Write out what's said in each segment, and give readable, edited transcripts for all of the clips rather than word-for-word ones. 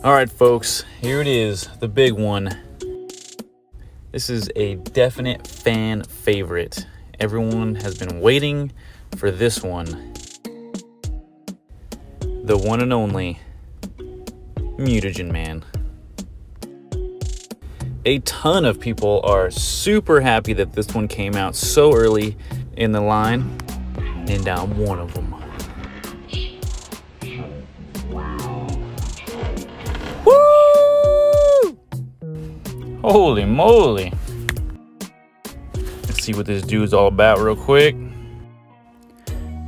All right, folks, here it is, the big one. This is a definite fan favorite. Everyone has been waiting for this one. The one and only Mutagen Man. A ton of people are super happy that this one came out so early in the line, and I'm one of them. Woo! Holy moly. Let's see what this dude's all about real quick.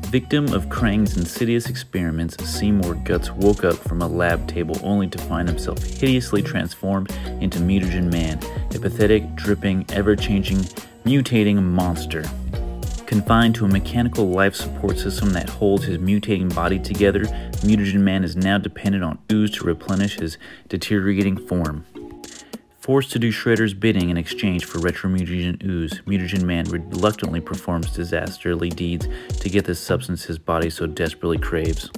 Victim of Krang's insidious experiments, Seymour Guts woke up from a lab table only to find himself hideously transformed into Mutagen Man, a pathetic, dripping, ever-changing, mutating monster. Confined to a mechanical life support system that holds his mutating body together, Mutagen Man is now dependent on ooze to replenish his deteriorating form. Forced to do Shredder's bidding in exchange for retro mutagen ooze, Mutagen Man reluctantly performs disasterly deeds to get the substance his body so desperately craves.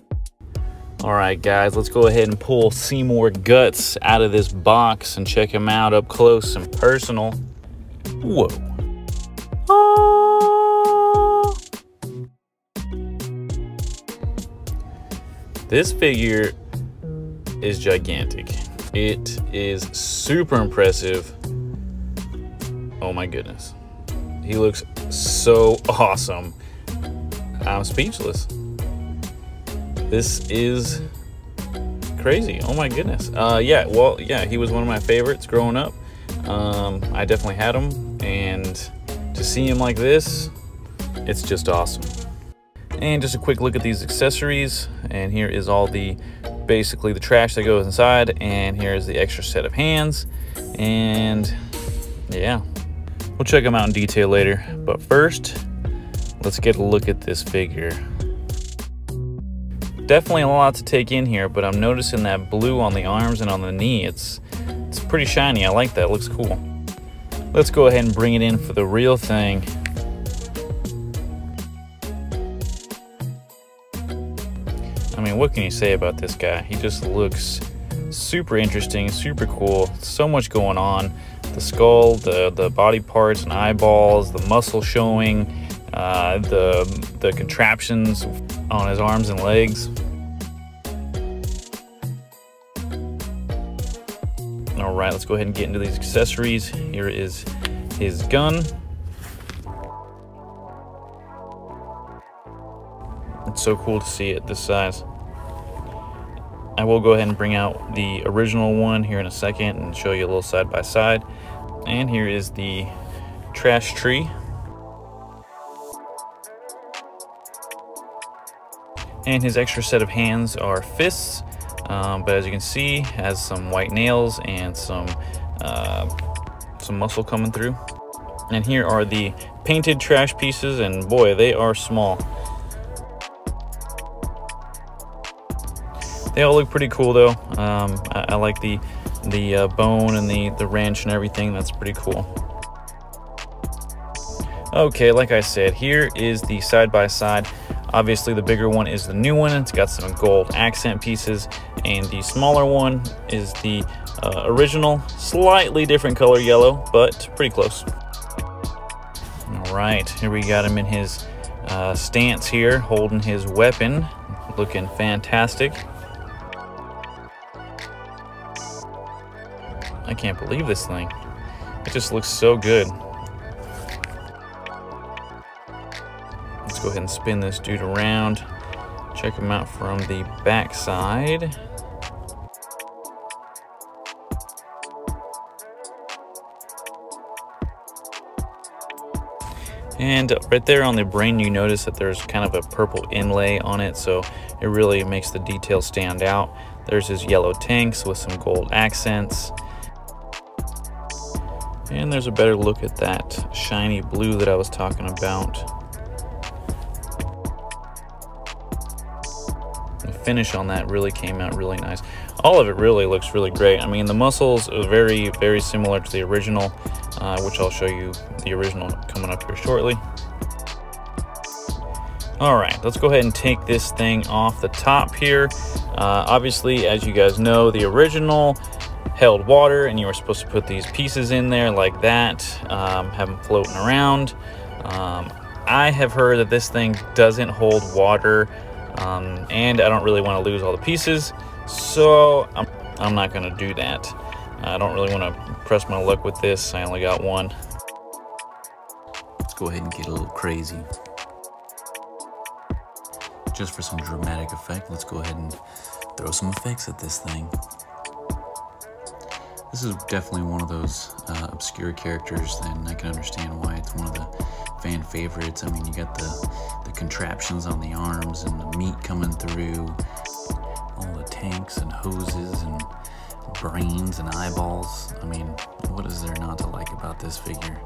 Alright guys, let's go ahead and pull Seymour Guts out of this box and check him out up close and personal. Whoa. Oh. This figure is gigantic. It is super impressive. Oh my goodness. He looks so awesome. I'm speechless. This is crazy. Oh my goodness. Yeah, he was one of my favorites growing up. I definitely had him, and to see him like this, it's just awesome. And just a quick look at these accessories, and here is all the basically the trash that goes inside, and here's the extra set of hands, and yeah, we'll check them out in detail later, but first let's get a look at this figure. Definitely a lot to take in here, but I'm noticing that blue on the arms and on the knee. It's pretty shiny. I like that. It looks cool. Let's go ahead and bring it in for the real thing. I mean, what can you say about this guy? He just looks super interesting, super cool. So much going on. The skull, the body parts and eyeballs, the muscle showing, the contraptions on his arms and legs. All right, let's go ahead and get into these accessories. Here is his gun. It's so cool to see it this size. I will go ahead and bring out the original one here in a second and show you a little side by side. And here is the trash tree. And his extra set of hands are fists, but as you can see, has some white nails and some muscle coming through. And here are the painted trash pieces, and boy, they are small. They all look pretty cool though. I like the bone and the wrench and everything. That's pretty cool. Okay, like I said, here is the side by side. Obviously the bigger one is the new one. It's got some gold accent pieces, and the smaller one is the original, slightly different color yellow, but pretty close. All right, here we got him in his stance here, holding his weapon, looking fantastic. I can't believe this thing. It just looks so good. Let's go ahead and spin this dude around. Check him out from the back side. And right there on the brain, you notice that there's kind of a purple inlay on it, so it really makes the detail stand out. There's his yellow tanks with some gold accents. And there's a better look at that shiny blue that I was talking about. The finish on that really came out really nice. All of it really looks really great. I mean, the muscles are very, very similar to the original, which I'll show you the original coming up here shortly. All right, let's go ahead and take this thing off the top here. Obviously, as you guys know, the original held water, and you were supposed to put these pieces in there like that, have them floating around. I have heard that this thing doesn't hold water, and I don't really want to lose all the pieces, so I'm not going to do that. I don't really want to press my luck with this. I only got one. Let's go ahead and get a little crazy. Just for some dramatic effect, let's go ahead and throw some effects at this thing. This is definitely one of those obscure characters, and I can understand why it's one of the fan favorites. I mean, you got the contraptions on the arms and the meat coming through, all the tanks and hoses and brains and eyeballs. I mean, what is there not to like about this figure?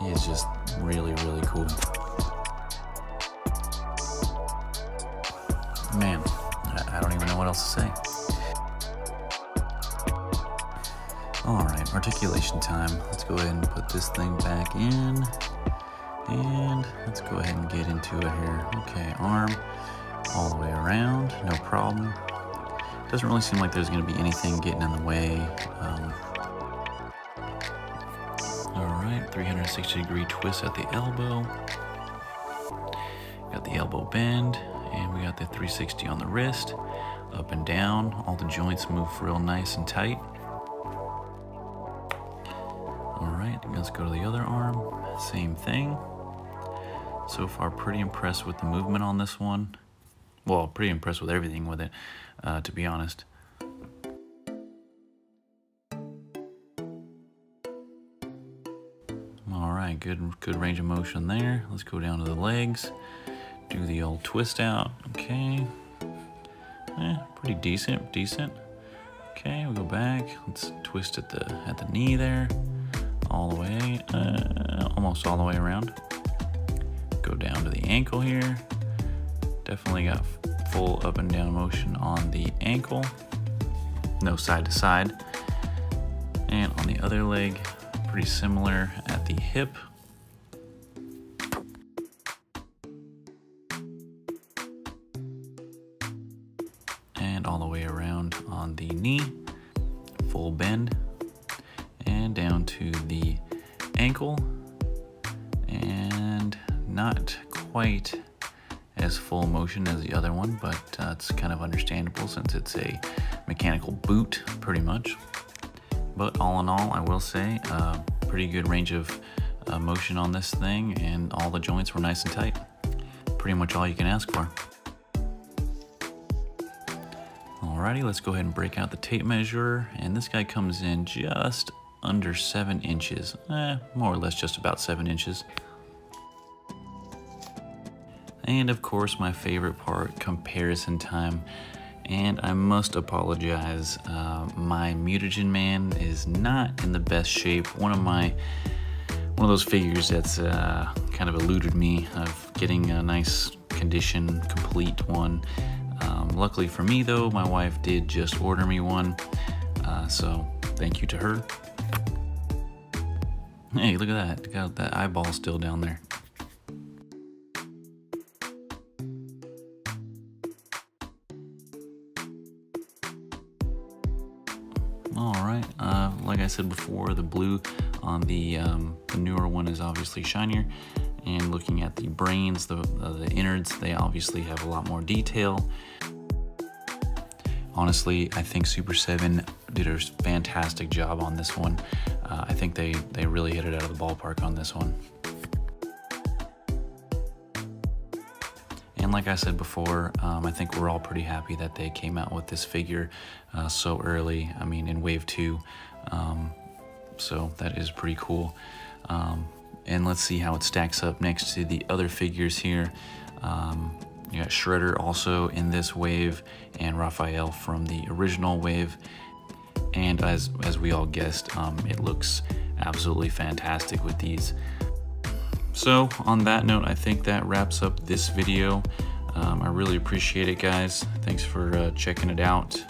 He is just really, really cool. Man, I don't even know what else to say. All right, articulation time. Let's go ahead and put this thing back in. And let's go ahead and get into it here. Okay, arm all the way around, no problem. Doesn't really seem like there's gonna be anything getting in the way. All right, 360-degree twist at the elbow. Got the elbow bend, and we got the 360 on the wrist. Up and down, all the joints move real nice and tight. All right, let's go to the other arm. Same thing. So far, pretty impressed with the movement on this one. Well, pretty impressed with everything with it, to be honest. All right, good range of motion there. Let's go down to the legs. Do the old twist out. Okay. Pretty decent. Okay, we'll go back. Let's twist at the knee there. All the way, almost all the way around. Go down to the ankle here. Definitely got full up and down motion on the ankle. No side to side. And on the other leg, pretty similar at the hip. And all the way around on the knee. Full bend. And down to the ankle, and not quite as full motion as the other one, but it's kind of understandable since it's a mechanical boot pretty much. But all in all, I will say pretty good range of motion on this thing, and all the joints were nice and tight. Pretty much all you can ask for. Alrighty, let's go ahead and break out the tape measure, and this guy comes in just under 7 inches, more or less just about 7 inches. And of course, my favorite part, comparison time. And I must apologize, my Mutagen man is not in the best shape. One of those figures that's kind of eluded me of getting a nice condition, complete one. Luckily for me though, my wife did just order me one, so thank you to her. Hey, look at that. Got that eyeball still down there. All right, like I said before, the blue on the newer one is obviously shinier. And looking at the brains, the innards, they obviously have a lot more detail. Honestly, I think Super 7 did a fantastic job on this one. I think they really hit it out of the ballpark on this one. And like I said before, I think we're all pretty happy that they came out with this figure so early. I mean, in Wave 2. So that is pretty cool. And let's see how it stacks up next to the other figures here. You got Shredder also in this wave, and Raphael from the original wave. And as we all guessed, it looks absolutely fantastic with these. So on that note, I think that wraps up this video. I really appreciate it, guys. Thanks for checking it out.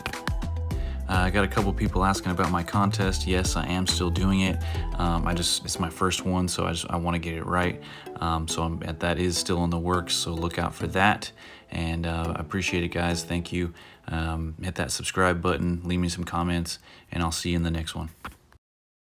I got a couple people asking about my contest. Yes, I am still doing it. It's my first one, so I want to get it right. That is still in the works, so look out for that. And I appreciate it, guys. Thank you. Hit that subscribe button, leave me some comments, and I'll see you in the next one.